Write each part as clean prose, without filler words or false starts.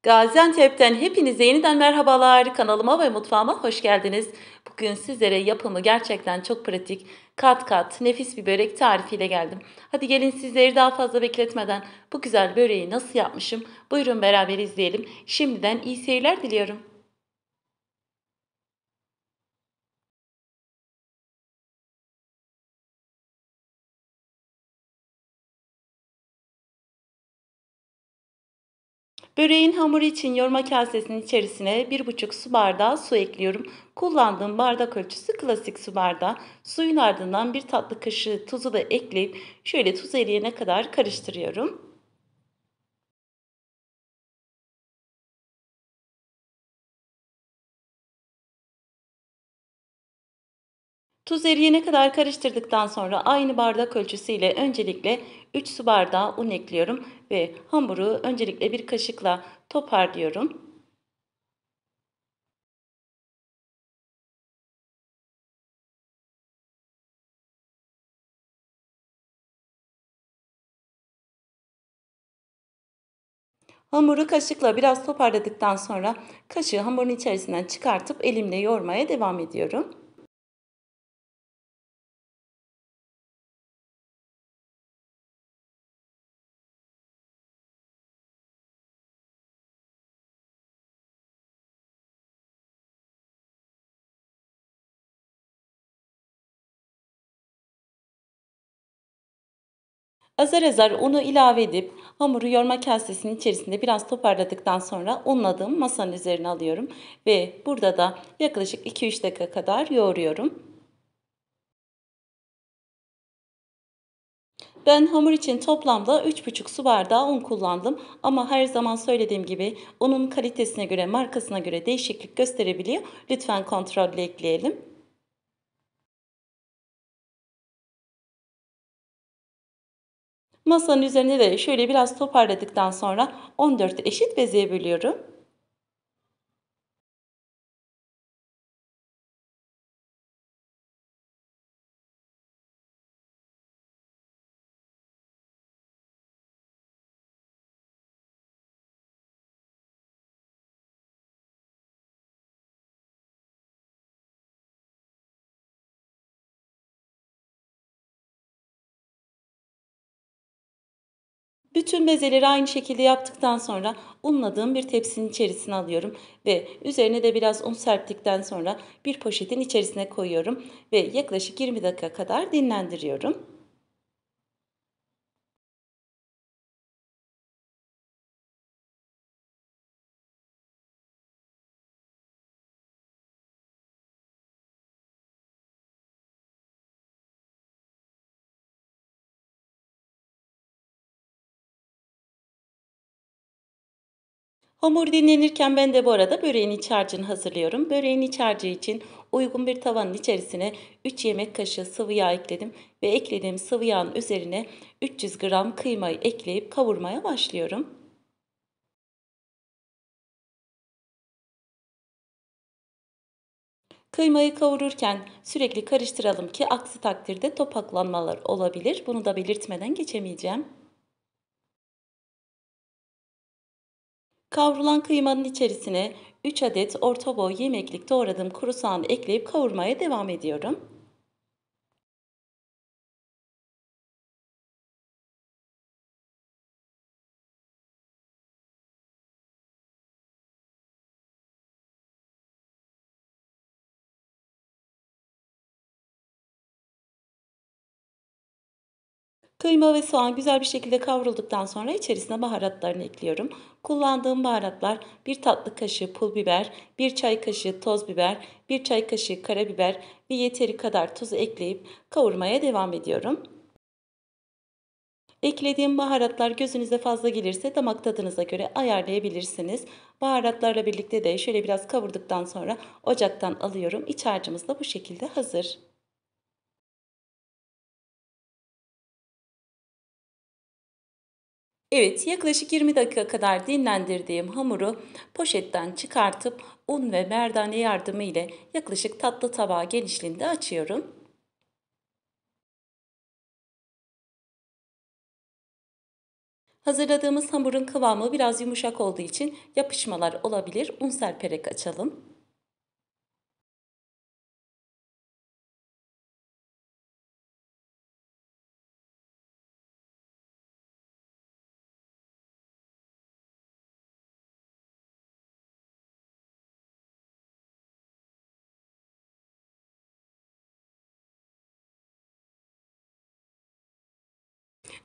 Gaziantep'ten hepinize yeniden merhabalar. Kanalıma ve mutfağıma hoş geldiniz. Bugün sizlere yapımı gerçekten çok pratik, kat kat, nefis bir börek tarifiyle geldim. Hadi gelin sizleri daha fazla bekletmeden bu güzel böreği nasıl yapmışım? Buyurun beraber izleyelim. Şimdiden iyi seyirler diliyorum. Böreğin hamuru için yoğurma kasesinin içerisine 1,5 su bardağı su ekliyorum. Kullandığım bardak ölçüsü klasik su bardağı. Suyun ardından bir tatlı kaşığı tuzu da ekleyip şöyle tuz eriyene kadar karıştırıyorum. Tuz eriyene kadar karıştırdıktan sonra aynı bardak ölçüsüyle öncelikle 3 su bardağı un ekliyorum ve hamuru öncelikle bir kaşıkla toparlıyorum. Hamuru kaşıkla biraz toparladıktan sonra kaşığı hamurun içerisinden çıkartıp elimle yoğurmaya devam ediyorum. Azar azar unu ilave edip hamuru yoğurma kasesinin içerisinde biraz toparladıktan sonra unladığım masanın üzerine alıyorum ve burada da yaklaşık 2-3 dakika kadar yoğuruyorum. Ben hamur için toplamda 3,5 su bardağı un kullandım ama her zaman söylediğim gibi unun kalitesine göre, markasına göre değişiklik gösterebiliyor. Lütfen kontrollü ekleyelim. Masanın üzerine de şöyle biraz toparladıktan sonra 14 eşit bezeye bölüyorum. Bütün bezeleri aynı şekilde yaptıktan sonra unladığım bir tepsinin içerisine alıyorum ve üzerine de biraz un serptikten sonra bir poşetin içerisine koyuyorum ve yaklaşık 20 dakika kadar dinlendiriyorum. Hamur dinlenirken ben de bu arada böreğin iç harcını hazırlıyorum. Böreğin iç harcı için uygun bir tavanın içerisine 3 yemek kaşığı sıvı yağ ekledim ve eklediğim sıvı yağın üzerine 300 gram kıymayı ekleyip kavurmaya başlıyorum. Kıymayı kavururken sürekli karıştıralım ki aksi takdirde topaklanmalar olabilir. Bunu da belirtmeden geçemeyeceğim. Kavrulan kıymanın içerisine 3 adet orta boy yemeklik doğradığım kuru soğan ekleyip kavurmaya devam ediyorum. Kıyma ve soğan güzel bir şekilde kavrulduktan sonra içerisine baharatlarını ekliyorum. Kullandığım baharatlar bir tatlı kaşığı pul biber, bir çay kaşığı toz biber, bir çay kaşığı karabiber ve yeteri kadar tuzu ekleyip kavurmaya devam ediyorum. Eklediğim baharatlar gözünüze fazla gelirse damak tadınıza göre ayarlayabilirsiniz. Baharatlarla birlikte de şöyle biraz kavurduktan sonra ocaktan alıyorum. İç harcımız da bu şekilde hazır. Evet, yaklaşık 20 dakika kadar dinlendirdiğim hamuru poşetten çıkartıp un ve merdane yardımı ile yaklaşık tatlı tabağı genişliğinde açıyorum. Hazırladığımız hamurun kıvamı biraz yumuşak olduğu için yapışmalar olabilir. Un serperek açalım.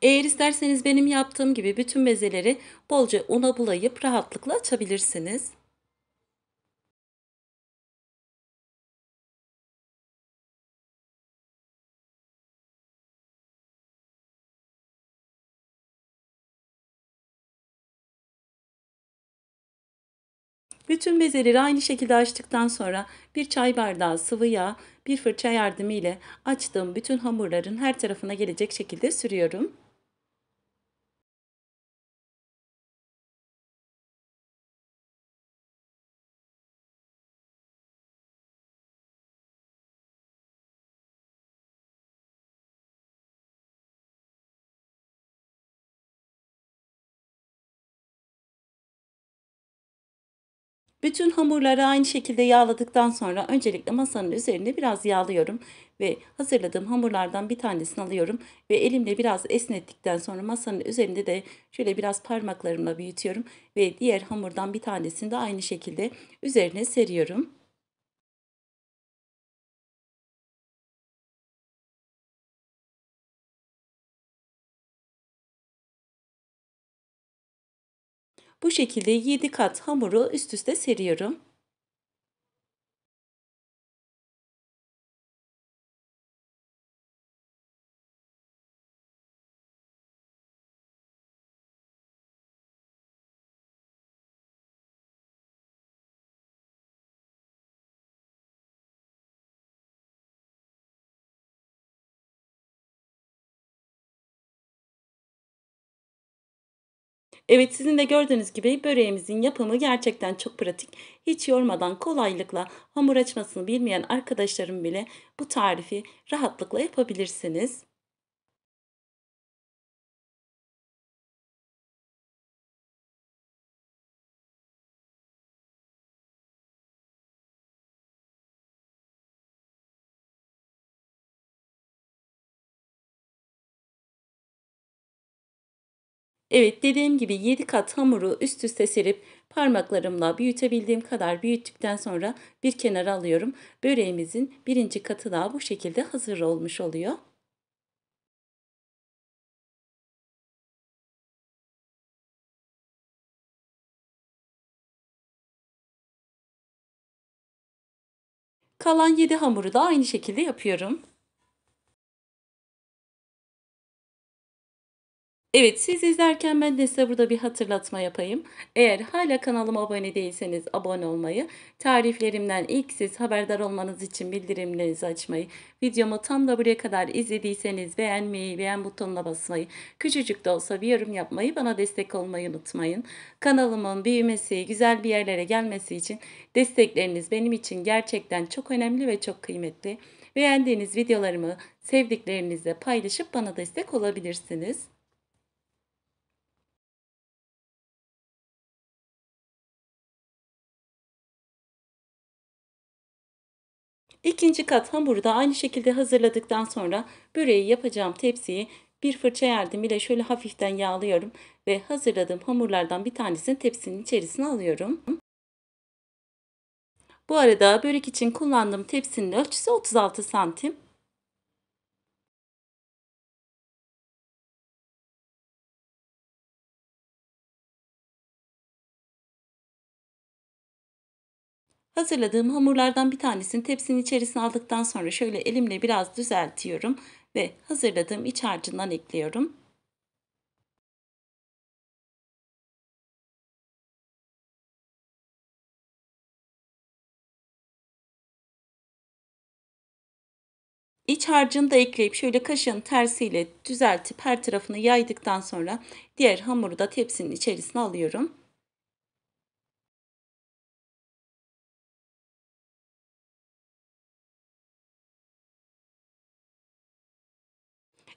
Eğer isterseniz benim yaptığım gibi bütün bezeleri bolca una bulayıp rahatlıkla açabilirsiniz. Bütün bezeleri aynı şekilde açtıktan sonra bir çay bardağı sıvı yağ, bir fırça yardımı ile açtığım bütün hamurların her tarafına gelecek şekilde sürüyorum. Bütün hamurları aynı şekilde yağladıktan sonra öncelikle masanın üzerine biraz yağlıyorum ve hazırladığım hamurlardan bir tanesini alıyorum ve elimle biraz esnettikten sonra masanın üzerinde de şöyle biraz parmaklarımla büyütüyorum ve diğer hamurdan bir tanesini de aynı şekilde üzerine seriyorum. Bu şekilde 7 kat hamuru üst üste seriyorum. Evet, sizin de gördüğünüz gibi böreğimizin yapımı gerçekten çok pratik. Hiç yormadan kolaylıkla hamur açmasını bilmeyen arkadaşlarım bile bu tarifi rahatlıkla yapabilirsiniz. Evet, dediğim gibi 7 kat hamuru üst üste serip parmaklarımla büyütebildiğim kadar büyüttükten sonra bir kenara alıyorum. Böreğimizin birinci katı da bu şekilde hazır olmuş oluyor. Kalan 7 hamuru da aynı şekilde yapıyorum. Evet, siz izlerken ben de size burada bir hatırlatma yapayım. Eğer hala kanalıma abone değilseniz abone olmayı, tariflerimden ilk siz haberdar olmanız için bildirimlerinizi açmayı, videomu tam da buraya kadar izlediyseniz beğenmeyi, beğen butonuna basmayı, küçücük de olsa bir yorum yapmayı, bana destek olmayı unutmayın. Kanalımın büyümesi, güzel bir yerlere gelmesi için destekleriniz benim için gerçekten çok önemli ve çok kıymetli. Beğendiğiniz videolarımı sevdiklerinizle paylaşıp bana destek olabilirsiniz. 2. kat hamuru da aynı şekilde hazırladıktan sonra böreği yapacağım tepsiyi bir fırça yardımıyla şöyle hafiften yağlıyorum ve hazırladığım hamurlardan bir tanesini tepsinin içerisine alıyorum. Bu arada börek için kullandığım tepsinin ölçüsü 36 santim. Hazırladığım hamurlardan bir tanesini tepsinin içerisine aldıktan sonra şöyle elimle biraz düzeltiyorum ve hazırladığım iç harcından ekliyorum. İç harcını da ekleyip şöyle kaşığın tersiyle düzeltip her tarafını yaydıktan sonra diğer hamuru da tepsinin içerisine alıyorum.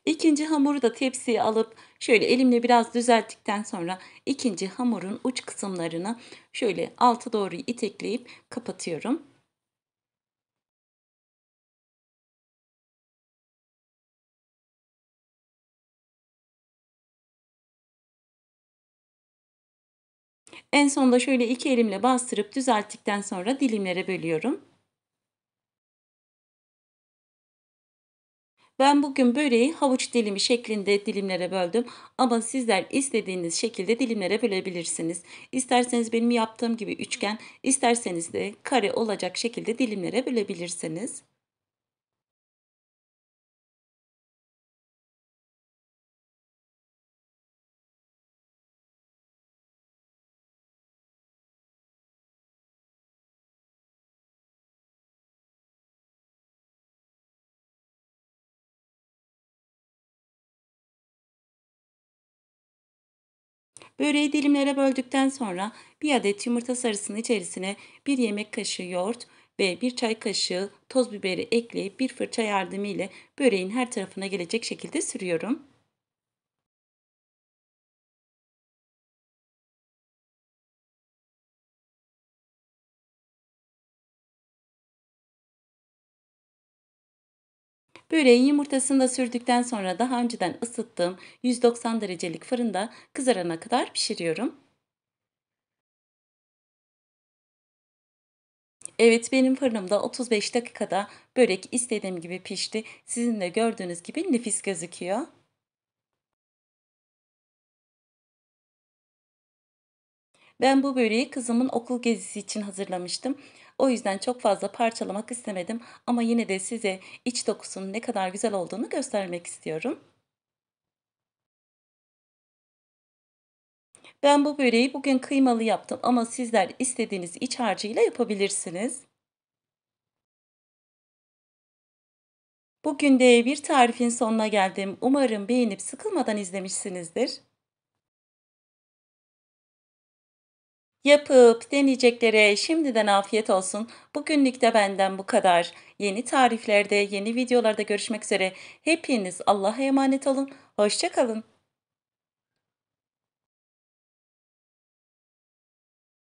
İkinci hamuru da tepsiye alıp şöyle elimle biraz düzelttikten sonra ikinci hamurun uç kısımlarını şöyle alta doğru itekleyip kapatıyorum. En sonunda şöyle iki elimle bastırıp düzelttikten sonra dilimlere bölüyorum. Ben bugün böreği havuç dilimi şeklinde dilimlere böldüm ama sizler istediğiniz şekilde dilimlere bölebilirsiniz. İsterseniz benim yaptığım gibi üçgen, isterseniz de kare olacak şekilde dilimlere bölebilirsiniz. Böreği dilimlere böldükten sonra bir adet yumurta sarısının içerisine bir yemek kaşığı yoğurt ve bir çay kaşığı toz biberi ekleyip bir fırça yardımı ile böreğin her tarafına gelecek şekilde sürüyorum. Böreğin yumurtasını da sürdükten sonra daha önceden ısıttığım 190 derecelik fırında kızarana kadar pişiriyorum. Evet, benim fırınımda 35 dakikada börek istediğim gibi pişti. Sizin de gördüğünüz gibi nefis gözüküyor. Ben bu böreği kızımın okul gezisi için hazırlamıştım. O yüzden çok fazla parçalamak istemedim ama yine de size iç dokusunun ne kadar güzel olduğunu göstermek istiyorum. Ben bu böreği bugün kıymalı yaptım ama sizler istediğiniz iç harcıyla yapabilirsiniz. Bugün de bir tarifin sonuna geldim. Umarım beğenip sıkılmadan izlemişsinizdir. Yapıp deneyeceklere şimdiden afiyet olsun. Bugünlük de benden bu kadar. Yeni tariflerde, yeni videolarda görüşmek üzere. Hepiniz Allah'a emanet olun. Hoşça kalın.